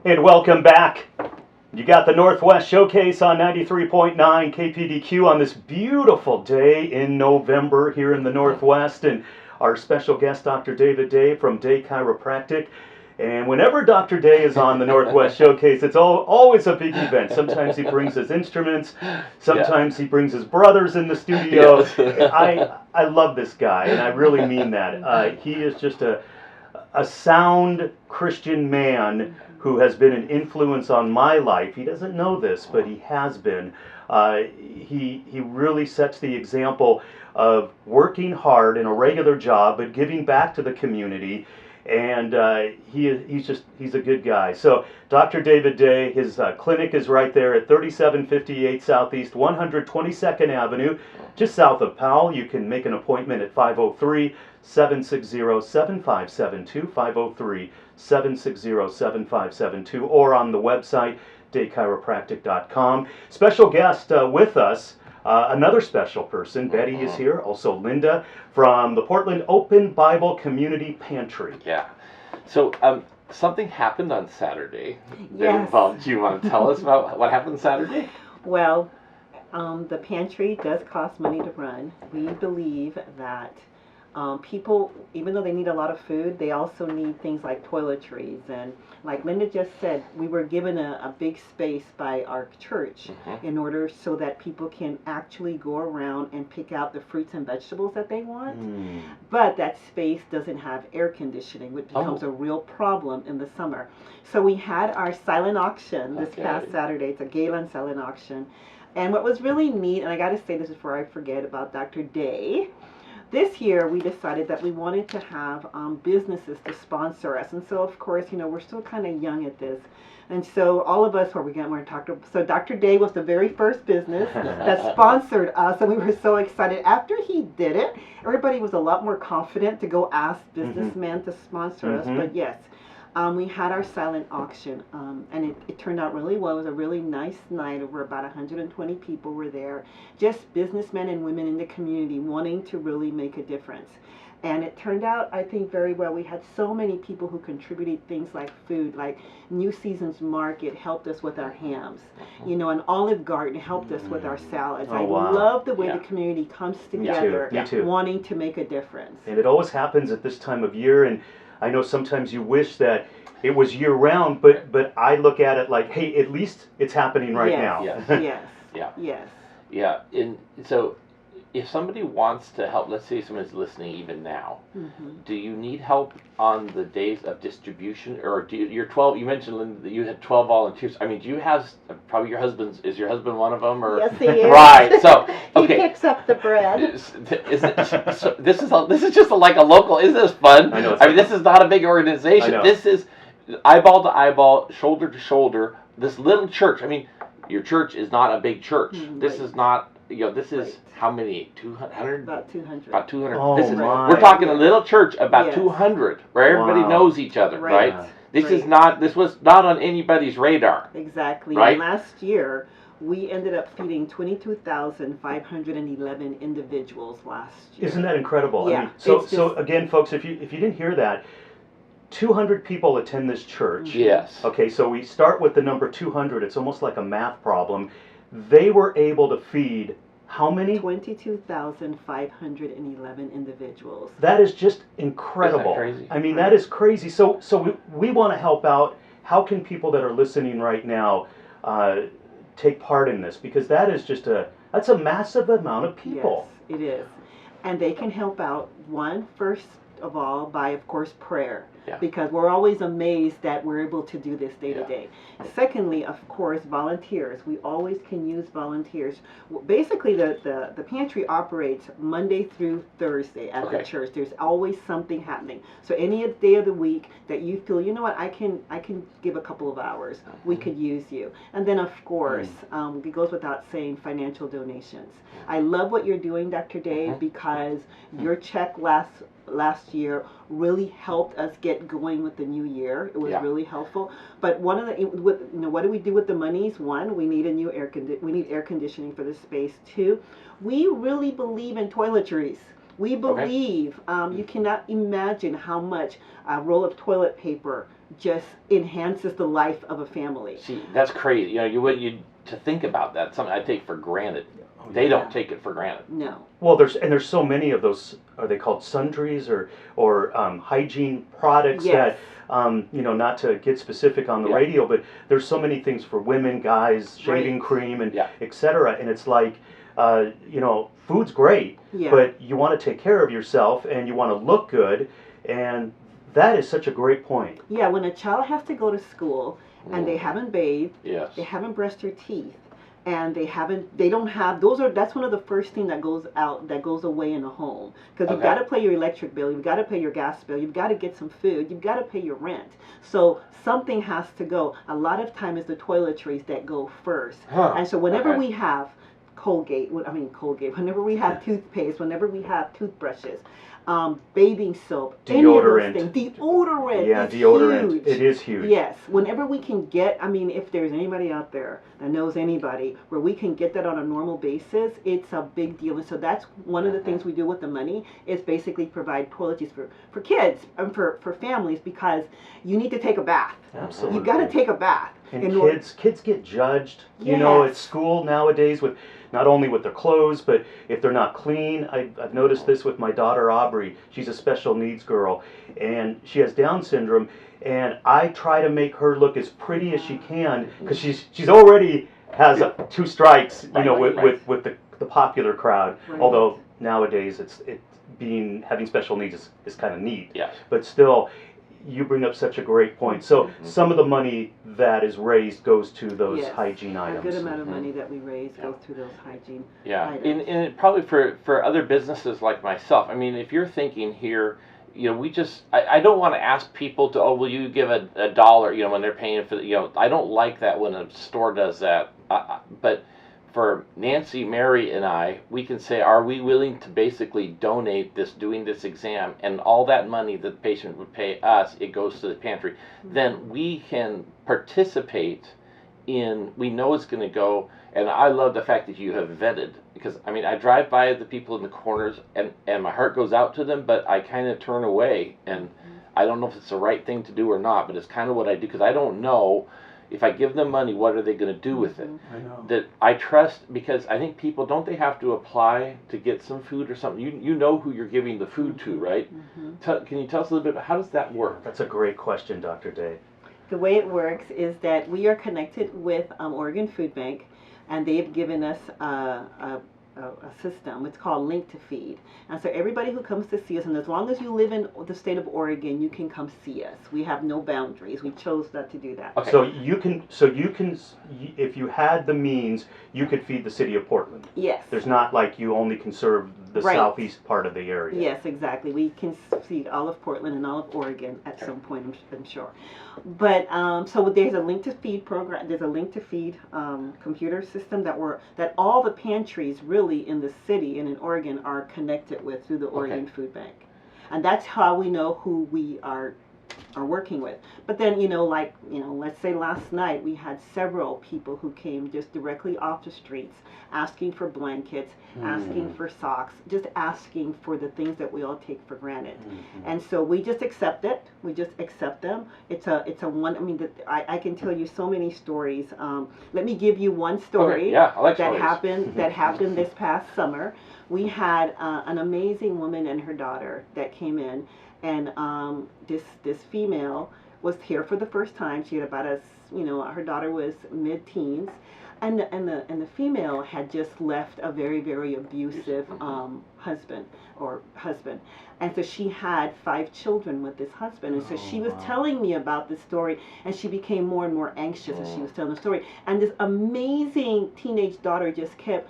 And welcome back. You got the Northwest Showcase on 93.9 KPDQ on this beautiful day in November here in the Northwest. And our special guest, Dr. David Day from Day Chiropractic. And whenever Dr. Day is on the Northwest Showcase, it's always a big event. Sometimes he brings his instruments. Sometimes he brings his brothers in the studio. I love this guy, and I really mean that. He is just a sound Christian man who has been an influence on my life. He doesn't know this, but he has been. He really sets the example of working hard in a regular job, but giving back to the community. And he's a good guy. So Dr. David Day, his clinic is right there at 3758 Southeast 122nd Avenue, just south of Powell. You can make an appointment at 503-760-7572, 503-760-7572, or on the website, daychiropractic.com. Special guest with us, another special person. Betty is here, also Linda from the Portland Open Bible Community Pantry. Yeah. So something happened on Saturday that Yes. involved. Do you want to tell us about what happened Saturday? Well, the pantry does cost money to run. We believe that people, even though they need a lot of food, they also need things like toiletries. And like Linda just said, we were given a big space by our church in order so that people can actually go around and pick out the fruits and vegetables that they want. But that space doesn't have air conditioning, which becomes a real problem in the summer. So we had our silent auction this past Saturday. It's a gala silent auction. And what was really neat, and I got to say this before I forget about Dr. Day, this year we decided that we wanted to have businesses to sponsor us. And so, of course, we're still kind of young at this. And so all of us, we're going to talk to, so Dr. Day was the very first business that sponsored us, and we were so excited. After he did it, everybody was a lot more confident to go ask businessmen to sponsor us. But yes, we had our silent auction, and it turned out really well. It was a really nice night. Over about 120 people were there, just businessmen and women in the community wanting to really make a difference. And it turned out, I think, very well. We had so many people who contributed things like food, like New Seasons Market helped us with our hams. An Olive Garden helped us with our salads. I love the way the community comes together, Me too. wanting to make a difference. And it always happens at this time of year, and I know sometimes you wish that it was year round, but I look at it like, hey, at least it's happening right now. Yeah. And so if somebody wants to help, let's say someone's listening even now, do you need help on the days of distribution, or do you're 12? You mentioned, Linda, that you had 12 volunteers. I mean, do you have probably is your husband one of them, or yes, he is. right? So okay, he picks up the bread. So this is just like a local. Isn't this fun? I know. I mean, this is not a big organization. This is eyeball to eyeball, shoulder to shoulder. This little church. I mean, your church is not a big church. This is not. This is how many? 200? About 200. About 200. Oh, we're talking a little church about 200, where everybody knows each other, right? This was not on anybody's radar. Exactly. Right? And last year, we ended up feeding 22,511 individuals last year. Isn't that incredible? Yeah. I mean, so again, folks, if you didn't hear that, 200 people attend this church. Yes. Okay, so we start with the number 200. It's almost like a math problem. They were able to feed how many? 22,511 individuals. That is just incredible. Isn't that crazy? I mean, that is crazy. So we want to help out. How can people that are listening right now take part in this? Because that's a massive amount of people. Yes, it is. And they can help out, first of all, by, of course, prayer. Because we're always amazed that we're able to do this day to day. Secondly, of course, volunteers. We always can use volunteers. Basically, the pantry operates Monday through Thursday at the church. There's always something happening. So any day of the week that you feel, you know what, I can give a couple of hours. We could use you. And then, of course, it goes without saying, financial donations. I love what you're doing, Dr. Day, because your check last year really helped us get going with the new year. It was really helpful. But one of the, what do we do with the monies? One, we need air conditioning for the space. Two, we really believe in toiletries. We believe, you cannot imagine how much a roll of toilet paper just enhances the life of a family. See, that's crazy. You to think about that, something I take for granted. They don't take it for granted. No. Well, there's so many of those. Are they called sundries or hygiene products Yes. that not to get specific on the radio, but there's so many things for women, guys, shaving cream and etc. And it's like, food's great, but you want to take care of yourself and you want to look good, and that is such a great point. Yeah, when a child has to go to school and they haven't bathed, they haven't brushed their teeth, and that's one of the first things that goes away in a home, because you've got to pay your electric bill, you've got to pay your gas bill, you've got to get some food, you've got to pay your rent, so something has to go. A lot of time is the toiletries that go first, and so whenever we have whenever we have toothpaste, whenever we have toothbrushes, bathing soap, deodorant. Deodorant. Yeah, is deodorant. Huge. It is huge. Yes, whenever we can get, if there's anybody out there that knows anybody where we can get that on a normal basis, it's a big deal. And so that's one of the things we do with the money, is basically provide toiletries for kids and for families, because you need to take a bath. Absolutely. You've got to take a bath. And kids get judged, at school nowadays, with not only with their clothes, but if they're not clean. I've noticed this with my daughter Aubrey. She's a special needs girl, and she has Down syndrome, and I try to make her look as pretty as she can, because she's already has 2 strikes, with the popular crowd. Right. Although nowadays having special needs is kind of neat. Yeah. But still, you bring up such a great point. So some of the money that is raised goes to those hygiene items. A good amount of money that we raise goes to those hygiene items. And probably for other businesses like myself, if you're thinking here, I don't want to ask people to, will you give a dollar, when they're paying for, I don't like that when a store does that. But for Nancy, Mary, and I, we can say, are we willing to basically donate doing this exam, and all that money that the patient would pay us, it goes to the pantry. Then we can participate we know it's going to go, and I love the fact that you have vetted, because, I drive by the people in the corners, and my heart goes out to them, but I kind of turn away, and I don't know if it's the right thing to do or not, but it's kind of what I do, because I don't know, if I give them money, what are they going to do with it? I know. That I trust, because I think people, don't they have to apply to get some food or something? You know who you're giving the food to, right? Can you tell us a little bit about how does that work? That's a great question, Dr. Day. The way it works is that we are connected with Oregon Food Bank, and they've given us a system. It's called Link to Feed. And so everybody who comes to see us, and as long as you live in the state of Oregon, you can come see us. We have no boundaries. We chose not to do that. Okay. So you can, if you had the means, you could feed the city of Portland. Yes. There's not like you only can serve the southeast part of the area. Yes, exactly. We can feed all of Portland and all of Oregon at some point, I'm sure. But so there's a Link to Feed program. There's a Link to Feed computer system that all the pantries really in the city and in Oregon are connected with through the Oregon Food Bank, and that's how we know who we are working with. But then let's say last night we had several people who came just directly off the streets, asking for blankets, asking for socks, just asking for the things that we all take for granted. And so we just accept it. We just accept them. It's a one. I can tell you so many stories. Let me give you one story I like that stories. happened this past summer. We had an amazing woman and her daughter that came in, and this female was here for the first time. She had about her daughter was mid-teens, and the female had just left a very, very abusive husband, and so she had 5 children with this husband, and so she was telling me about this story, and she became more and more anxious as she was telling the story, and this amazing teenage daughter just kept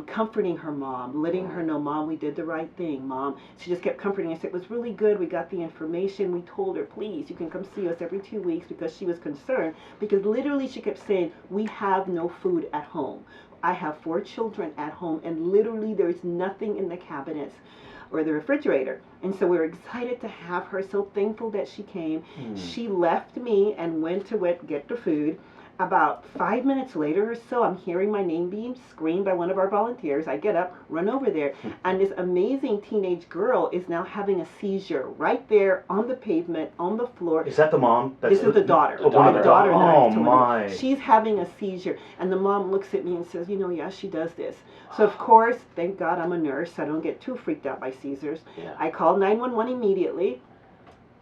comforting her mom, letting her know, Mom, we did the right thing, Mom. She just kept comforting her. I said, it was really good. We got the information. We told her, please, you can come see us every 2 weeks, because she was concerned. Because literally she kept saying, we have no food at home. I have 4 children at home, and literally there's nothing in the cabinets or the refrigerator. And so we were excited to have her, so thankful that she came. She left me and went to get the food. About 5 minutes later or so, I'm hearing my name being screamed by one of our volunteers. I get up, run over there, and this amazing teenage girl is now having a seizure right there on the pavement, on the floor. Is that the mom? This is the daughter. The daughter. The daughter that I Oh, told you. my. She's having a seizure, and the mom looks at me and says, yeah, she does this. So of course, thank God I'm a nurse. I don't get too freaked out by seizures. Yeah. I called 911 immediately.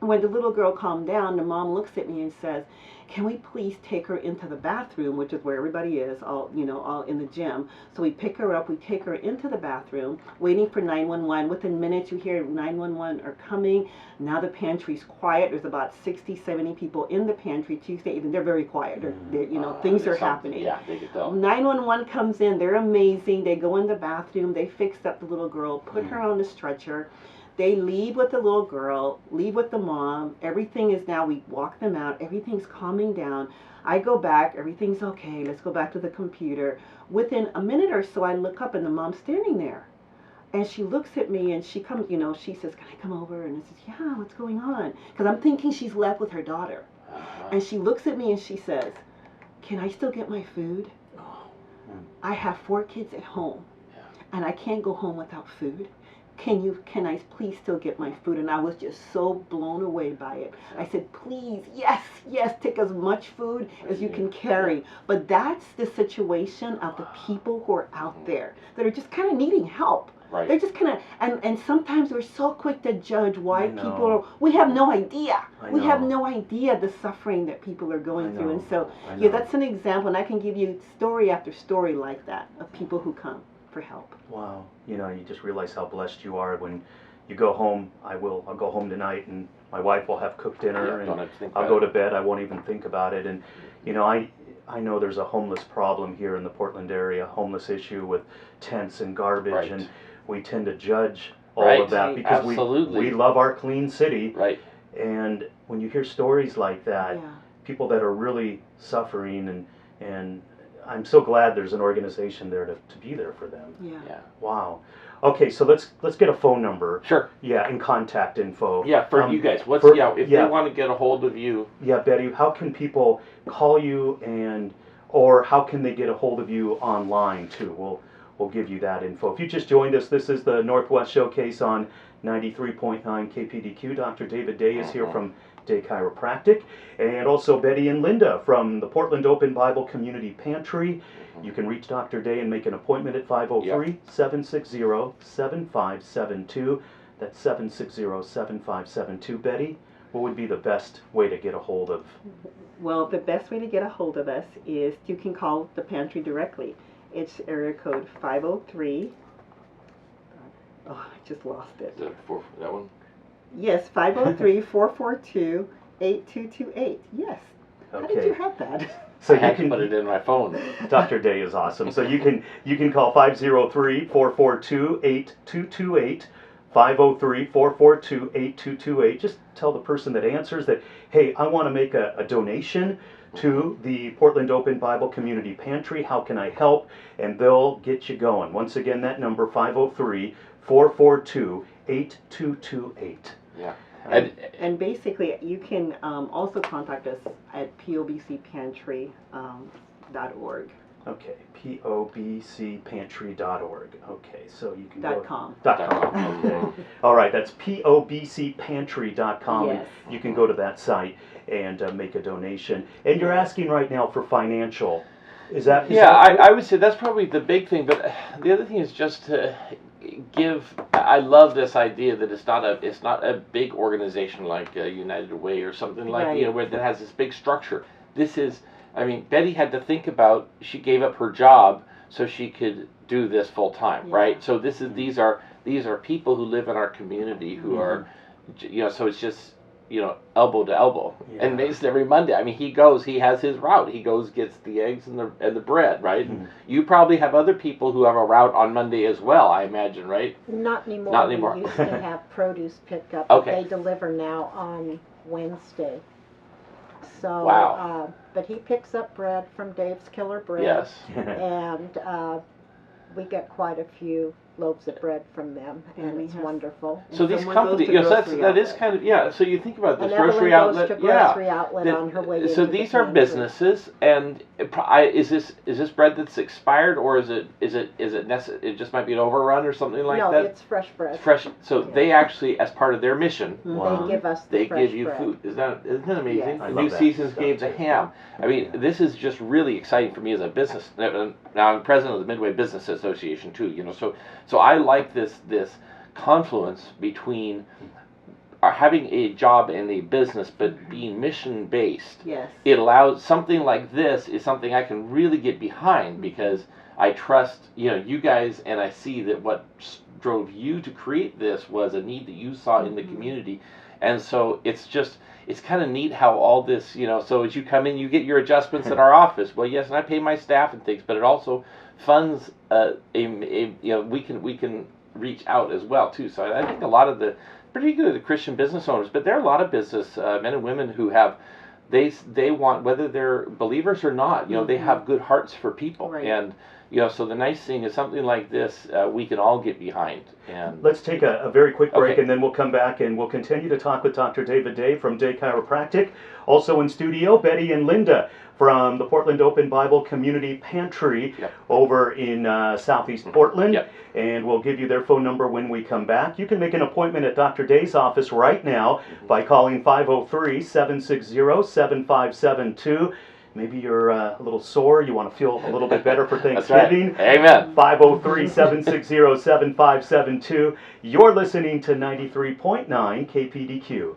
When the little girl calmed down, the mom looks at me and says, "Can we please take her into the bathroom," which is where everybody is, all in the gym. So we pick her up, we take her into the bathroom, waiting for 911. Within minutes, you hear 911 are coming. Now the pantry's quiet. There's about 60, 70 people in the pantry. Tuesday evening, they're very quiet. Things are happening. Yeah, they could tell. 911 comes in. They're amazing. They go in the bathroom. They fixed up the little girl, put her on the stretcher. They leave with the little girl, leave with the mom. Everything is now, we walk them out. Everything's calming down. I go back. Everything's okay. Let's go back to the computer. Within a minute or so, I look up and the mom's standing there. And she looks at me and she comes, she says, "Can I come over?" And I says, "Yeah, what's going on?" Because I'm thinking she's left with her daughter. And she looks at me and she says, "Can I still get my food? I have 4 kids at home. And I can't go home without food. Can I please still get my food?" And I was just so blown away by it. I said, "Please, yes, take as much food as you can carry." But that's the situation of the people who are out there that are just kind of needing help. Right. They're just kind of, and sometimes we're so quick to judge why I know. people are, we have no idea. We have know. no idea the suffering that people are going through. And so, I yeah, know. that's an example. And I can give you story after story like that of people who come for help. Wow. You just realize how blessed you are when you go home. I'll go home tonight and my wife will have cooked dinner Yeah, don't and have to think I'll about go it. to bed. I won't even think about it. And, I know there's a homeless problem here in the Portland area, homeless issue with tents and garbage. Right. And we tend to judge all Right. of that because Absolutely. we love our clean city. Right. And when you hear stories like that, Yeah. people that are really suffering and I'm so glad there's an organization there to be there for them. Yeah. Yeah. Wow. Okay, so let's get a phone number. Sure. Yeah, and contact info. Yeah, for you guys. If they want to get a hold of you. Yeah, Betty, how can people call you or how can they get a hold of you online too? We'll give you that info. If you just joined us, this is the Northwest Showcase on 93.9 KPDQ. Dr. David Day is here from Day Chiropractic, and also Betty and Linda from the Portland Open Bible Community Pantry. You can reach Dr. Day and make an appointment at 503-760-7572. That's 760-7572. Betty, what would be the best way to get a hold of? Well, the best way to get a hold of us is you can call the pantry directly. It's area code 503. Oh, I just lost it. That one? Yes, 503-442-8228. Yes. How did you have that? So I had to put it in my phone. Dr. Day is awesome. So you can call 503-442-8228, 503-442-8228. Just tell the person that answers that, hey, I want to make a donation to the Portland Open Bible Community Pantry. How can I help? And they'll get you going. Once again, that number, 503-442-8228. Yeah. And basically, you can also contact us at POBCpantry.org. Okay, POBCpantry.org. Okay, so you can go... .com. .com, okay. All right, that's POBCpantry.com. Yes. And you can go to that site and make a donation. And you're asking right now for financial. Is that I would say that's probably the big thing. But the other thing is just to give. I love this idea that it's not a big organization like United Way or something like Right. where that has this big structure. This is. I mean, Betty had to think about. She gave up her job so she could do this full time, Yeah. right? So these are people who live in our community who are, So it's just. Elbow to elbow, and makes every Monday. I mean, he has his route. He gets the eggs and the bread, right? Mm-hmm. You probably have other people who have a route on Monday as well, I imagine, right? Not anymore. Not anymore. We used to have produce pickup. Okay. But they deliver now on Wednesday. So, Wow. But he picks up bread from Dave's Killer Bread. Yes. And we get quite a few loaves of bread from them, and we it's have- wonderful. So these someone companies, goes to that's, grocery that is outlet. kind of, yeah, so you think about this And Evelyn grocery goes outlet, to yeah. grocery outlet The- on her way So into the these are pantry. businesses, and is this bread that's expired, or is it it just might be an overrun or something like no, that? it's fresh bread. Fresh. So they actually, as part of their mission, Wow. They give us the they fresh give you bread. food. Isn't that amazing? Yes. I The love New that Seasons stuff gave the too. ham. I mean, this is just really exciting for me as a business. Now I'm president of the Midway Business Association too. So I like this confluence between having a job and a business, but being mission based. Yes. It allows something like this is something I can really get behind because I trust you guys, and I see that what drove you to create this was a need that you saw in the community, and so it's kind of neat how all this so as you come in you get your adjustments at our office. Well, yes, and I pay my staff and things, but it also funds we can reach out as well too. So I think a lot of particularly the Christian business owners, but there are a lot of business men and women who have they want, whether they're believers or not, they have good hearts for people. Right. And so the nice thing is something like this we can all get behind. And Let's take a very quick break, Okay. and then we'll come back and we'll continue to talk with Dr. David Day from Day Chiropractic. Also in studio, Betty and Linda from the Portland Open Bible Community Pantry Yep. over in Southeast Portland. Yep. And we'll give you their phone number when we come back. You can make an appointment at Dr. Day's office right now by calling 503-760-7572. Maybe you're a little sore, you want to feel a little bit better for That's right. Thanksgiving. Amen. 503-760-7572. You're listening to 93.9 KPDQ.